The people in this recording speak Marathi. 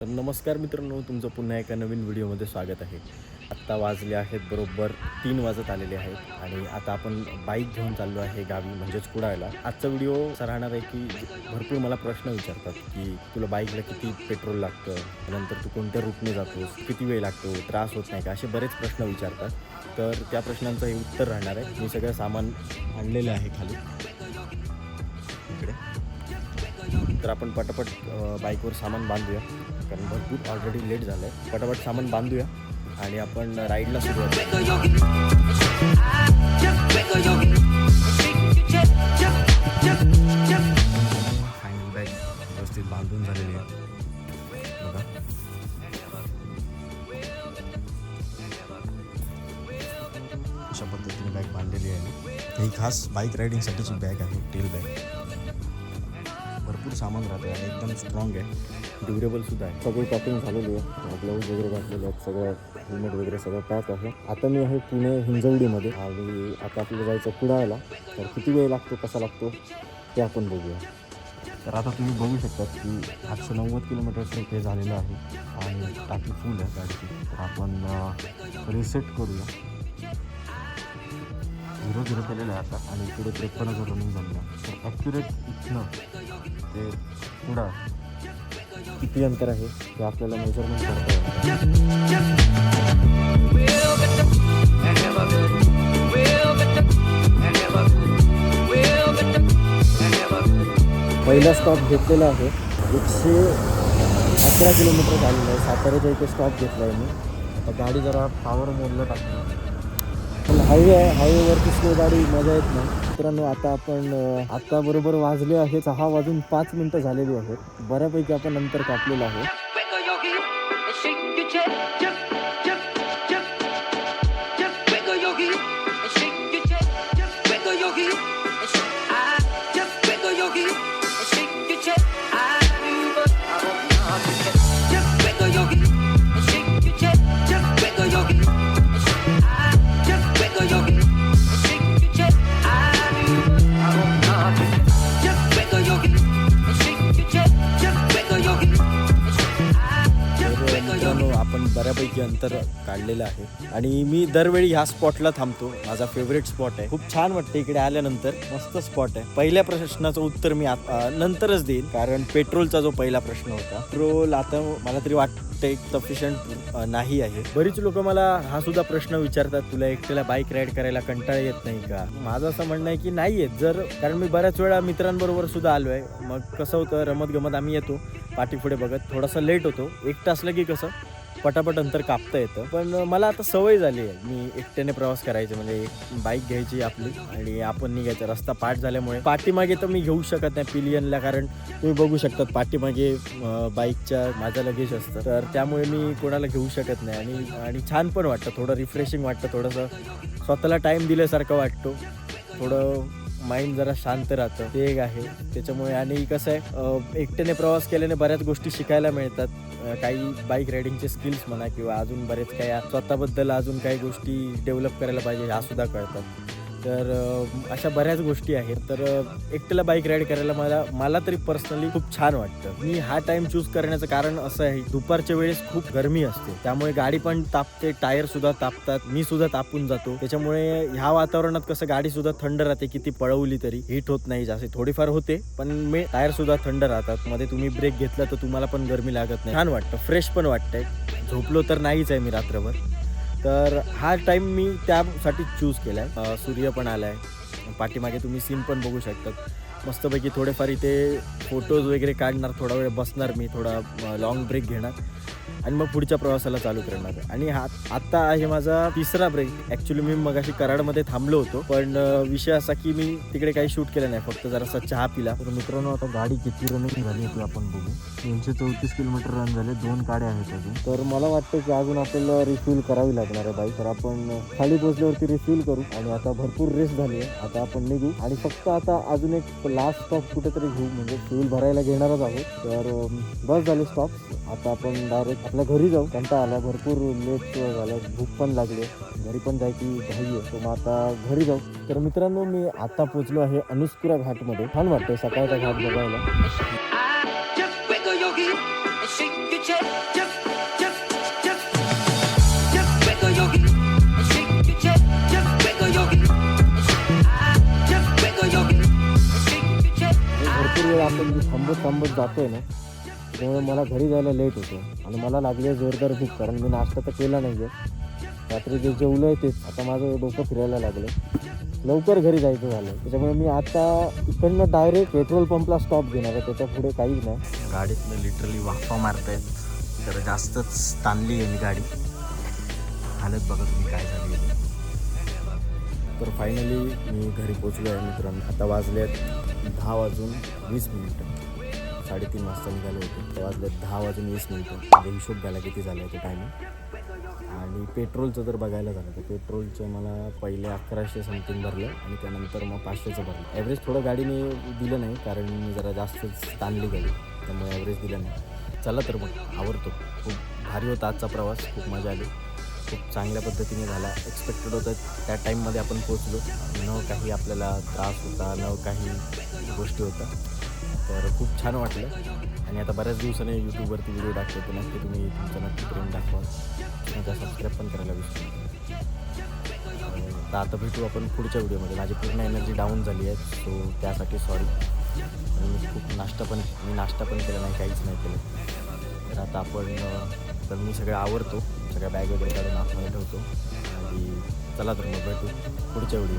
तर नमस्कार मित्रांनो, तुमचं पुन्हा एका नवीन व्हिडिओमध्ये स्वागत आहे. आत्ता वाजले आहेत बरोबर 3 वाजत आलेले आहेत आणि आता आपण बाईक घेऊन चाललो आहे गावी, म्हणजेच कुडाळला. आजचा व्हिडिओ असा राहणार आहे की भरपूर मला प्रश्न विचारतात की तुला बाईकला किती पेट्रोल लागतं, नंतर तू कोणत्या रूटने जातोस, किती वेळ लागतो, त्रास होत नाही का, असे बरेच प्रश्न विचारतात. तर त्या प्रश्नांचं हे उत्तर राहणार आहे. मी सगळं सामान आणलेलं आहे खाली इकडे. तर आपण पटापट बाईकवर सामान बांधूया, कारण भरपूर ऑलरेडी लेट झालं आहे. पटापट सामान बांधूया आणि आपण राईडला सुरुवात करूया. फायनल बॅग व्यवस्थित बांधून झालेली आहे बघा. अशा पद्धतीने बॅग बांधलेली आहे. ही खास बाईक रायडिंगसाठीची बॅग आहे, टेल बॅग. भरपूर सामान राहतं आणि एकदम स्ट्रॉंग आहे, ड्युरेबलसुद्धा आहे. सगळी पॅकिंग झालेली आहे, ग्लव्ज वगैरे घातलेले आहेत, सगळं हेल्मेट वगैरे सगळं पॅक आहे. आता मी आहे पुणे हिंजवडीमध्ये आणि आता आपल्याला जायचं कुडाळला. तर किती वेळ लागतो, कसा लागतो ते आपण बघूया. तर आता तुम्ही बघू शकता की 890 किलोमीटरचं हे झालेलं आहे आणि टाकी फुल आहे गाडीची. तर आपण रिसेट करूया. 0-0 केलेलं आहे आता आणि पुढे 53 रनिंग झालेलं आहे. तर ॲक्युरेट इथनं ते कुडाळ किती अंतर आहे ते आपल्याला मेजरमेंट करता येईल. पहिला स्टॉप घेतलेला आहे, 111 किलोमीटर झालेलं आहे. साताऱ्याच्या इथे स्टॉप घेतला आहे मी. आता गाडी जरा पॉवर मोडला टाकली. हायवे आहे, हायवेवरती स्लो गाडी मजा येत नाही. मित्रांनो, आता आपण आत्ता बरोबर वाजले आहे 6:05 झालेली आहेत. बऱ्यापैकी आपण नंतर कापलेलं आहे. आपण बऱ्यापैकी अंतर काढलेलं आहे आणि मी दरवेळी ह्या स्पॉटला थांबतो. माझा फेवरेट स्पॉट आहे, खूप छान वाटतं इकडे आल्यानंतर. मस्त स्पॉट आहे. पहिल्या प्रश्नाचं उत्तर मी नंतरच देईन, कारण पेट्रोलचा जो पहिला प्रश्न होता, पेट्रोल आता मला तरी वाटतं एक सफिशियंट नाही आहे. बरीच लोक मला हा सुद्धा प्रश्न विचारतात, तुला एकट्याला बाईक राईड करायला कंटाळा येत नाही का? माझं असं म्हणणं आहे की नाही येत. कारण मी बऱ्याच वेळा मित्रांबरोबर सुद्धा आलो आहे. मग कसं होतं, रमत गमत आम्ही येतो पाठीपुढे बघत, थोडासा लेट होतो. एकटं असलं की कसं पटापट अंतर कापता येतं. पण मला आता सवय झाली आहे मी एकट्याने प्रवास करायची, म्हणजे बाईक घ्यायची आपली आणि आपण निघायचं. रस्ता पाठ झाल्यामुळे पाठीमागे तर मी घेऊ शकत नाही पिलियनला, कारण तुम्ही बघू शकतात पाठीमागे बाईकच्या माझं लगेज असतं. तर त्यामुळे मी कोणाला घेऊ शकत नाही आणि छान पण वाटतं, थोडं रिफ्रेशिंग वाटतं, थोडंसं स्वतःला टाईम दिल्यासारखं वाटतो, थोडं माइंड जरा शांत राहतं, ते एक आहे त्याच्यामुळे. आणि कसं आहे, एकट्याने प्रवास केल्याने बऱ्याच गोष्टी शिकायला मिळतात. काही बाईक रायडिंगचे स्किल्स म्हणा किंवा अजून बरेच काही स्वतःबद्दल अजून काही गोष्टी डेव्हलप करायला पाहिजे ह्या सुद्धा कळतात. तर अशा बऱ्याच गोष्टी आहेत. तर एकट्याला बाईक राईड करायला मला तरी पर्सनली खूप छान वाटतं. मी हा टाईम चूज करण्याचं कारण असं आहे, दुपारच्या वेळेस खूप गरमी असते, त्यामुळे गाडी पण तापते, टायर सुद्धा तापतात, मी सुद्धा तापून जातो. त्याच्यामुळे ह्या वातावरणात कसं गाडी सुद्धा थंड राहते, किती पळवली तरी हीट होत नाही जास्त, थोडीफार होते पण टायर सुद्धा थंड राहतात. मध्ये तुम्ही ब्रेक घेतला तर तुम्हाला पण गरमी लागत नाही, छान वाटतं, फ्रेश पण वाटतंय. झोपलो तर नाहीच आहे मी रात्रभर. तर हा टाईम मी त्यासाठी चूज केला आहे. सूर्य पण आला आहे, पाठीमागे तुम्ही सीन पण बघू शकतात. मस्तपैकी थोडेफार इथे फोटोज वगैरे काढणार, थोडा वेळ बसणार मी, थोडा लॉंग ब्रेक घेणार आणि मग पुढच्या प्रवासाला चालू करणार. आणि आत्ता आहे माझा तिसरा ब्रेक. ॲक्च्युली मी मगाशी कराडमध्ये थांबलो होतो, पण विषय असा की मी तिकडे काही शूट केलं नाही, फक्त जरासा चहा पिला. तर मित्रांनो, आता गाडी किती रनिंग झाली होती आपण बघू. 334 किलोमीटर रन झाले, 2 गाड्या आहेत अजून. तर मला वाटतं की अजून आपल्याला रिफ्यूल करावी लागणार आहे बाईक. तर आपण खाली पोचल्यावरती रिफ्यूल करू आणि आता भरपूर रेस झाली आहे. आता आपण निघू आणि फक्त आता अजून एक लास्ट स्टॉप कुठेतरी घेऊ, म्हणजे फ्यूल भरायला घेणारच आहोत. तर बस झाले स्टॉप. आता आपण डायरेक्ट आपल्या घरी जाऊ. कंटाळा आला, भरपूर लेट झालं, भूक पण लागली, घरी पण जायची घाई आहे. तर मग आता घरी जाऊ. तर मित्रांनो, मी आता पोचलो आहे अनुस्कुरा घाटमध्ये. छान वाटतंय सकाळचा घाट बघायला. वेळ आपण थांबत थांबत जातोय ना, त्यामुळे मला घरी जायला लेट होतो आणि मला लागली आहे जोरदार भूक, कारण मी नाश्ता तर केला नाही आहे. रात्री जे जेवलो आहे तेच आता माझं डोकं फिरायला लागलं, लवकर घरी जायचं झालं. त्याच्यामुळे मी आता इकडनं डायरेक्ट पेट्रोल पंपला स्टॉप घेणार आहे, त्याच्या पुढे काहीच नाही. गाडीतनं लिटरली वाफा मारतायत, तर जास्तच ताणली आहे मी गाडी. हालत बघा तुम्ही काय झाली आहे. तर फायनली मी घरी पोचलो आहे मित्रांनो. आता वाजले आहेत 10:20. 3:30 वाजता निघालो होतो, तर वाजले 10:20. म्हणजे हिशोब घ्यायला किती झालं आहे ते टायमिंग. आणि पेट्रोलचं जर बघायला झालं तर पेट्रोलचं मला पहिले 1100 समथिंग भरलं आणि त्यानंतर मग 500चं भरलं. ॲव्हरेज थोडं गाडीने दिलं नाही, कारण मी जरा जास्तच ताणली गाडी, त्यामुळे ॲव्हरेज दिलं नाही. चला तर मग आवडतो. खूप भारी होता आजचा प्रवास, खूप मजा आली, खूप चांगल्या पद्धतीने झाला. एक्सपेक्टेड होतं त्या टाईममध्ये आपण पोचलो, न काही आपल्याला त्रास होता, न काही गोष्टी होता. तर खूप छान वाटलं. आणि आता बऱ्याच दिवसाने यूट्यूबवरती व्हिडिओ दाखवतो, नक्की तुम्ही तुमचं नक्की प्रेम दाखवा, माझा सबस्क्राईब पण करायला विसरू नका. तर आता भेटू आपण पुढच्या व्हिडिओमध्ये. माझी पूर्ण एनर्जी डाऊन झाली आहे, सो त्यासाठी सॉरी. आणि मी नाश्ता पण केला नाही, काहीच नाही केलं. तर आता आपण तर मी सगळं आवरतो, सगळ्या बॅग वगैरे काढून आतमध्ये ठेवतो आणि चला तर मग भेटू पुढच्या व्हिडिओ.